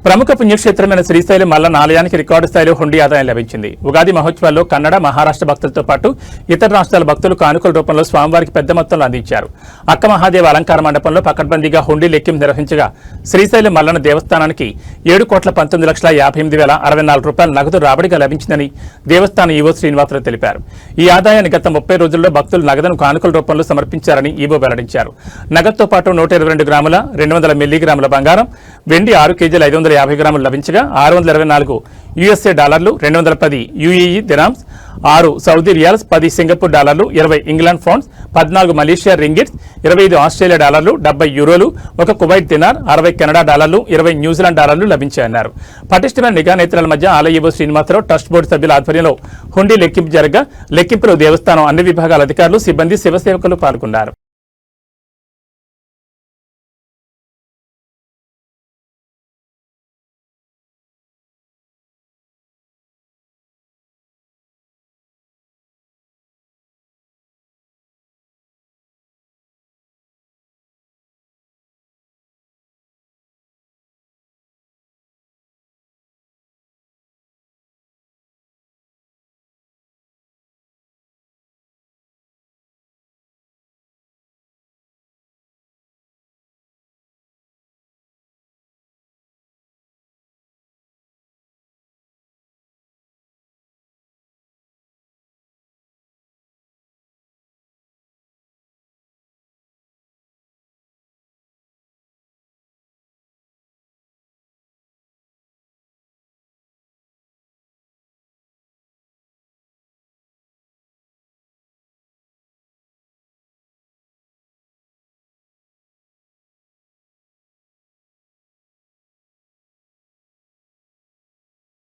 ప్రముఖ పుణ్యక్షేత్రమైన శ్రీశైలం మల్లన్న ఆలయానికి రికార్డు స్థాయిలో హుండీ ఆదాయం లభించింది. ఉగాది మహోత్సవాల్లో కన్నడ, మహారాష్ట్ర భక్తులతో పాటు ఇతర రాష్ట్రాల భక్తులు కానుకల రూపంలో స్వామివారికి పెద్ద మొత్తంలో అందించారు. అక్క మహాదేవ అలంకార మండపంలో పకడ్బందీగా హుండీ లెక్కింపు నిర్వహించగా శ్రీశైలం మల్లన్న దేవస్థానానికి 7,19,58,064 రూపాయల నగదు రాబడిగా లభించిందని దేవస్థానం ఈవో శ్రీనివాసరావు తెలిపారు. ఈ ఆదాయాన్ని గత 30 రోజుల్లో భక్తులు నగదును కానుకల రూపంలో సమర్పించారని ఈవో వెల్లడించారు. నగదుతో పాటు 122 గ్రాముల 200 మిల్లీగ్రాముల బంగారం, వెండి 6 కేజీల 550 గ్రాములు లభించగా 624 యుఎస్ఏ డాలర్లు, 210 UAE dirhams, 6 Saudi riyals, 10 Singapore డాలర్లు, 20 England pounds, 14 Malaysia ringgits, 25 Australia డాలర్లు, 70 యూరోలు, 1 కువైట్ దినార్, 60 కెనడా డాలర్లు, 20 న్యూజిలాండ్ డాలర్లు లభించాయన్నారు. పటిష్టమైన నిఘా నేతల మధ్య ఆలయ ఈవో శ్రీనివాసరావు ట్రస్ట్ బోర్డు సభ్యుల ఆధ్వర్యంలో హుండీ లెక్కింపు జరగగా లెక్కింపులో దేవస్థానం అన్ని విభాగాల అధికారులు, సిబ్బంది, శివసేవకులు పాల్గొన్నారు.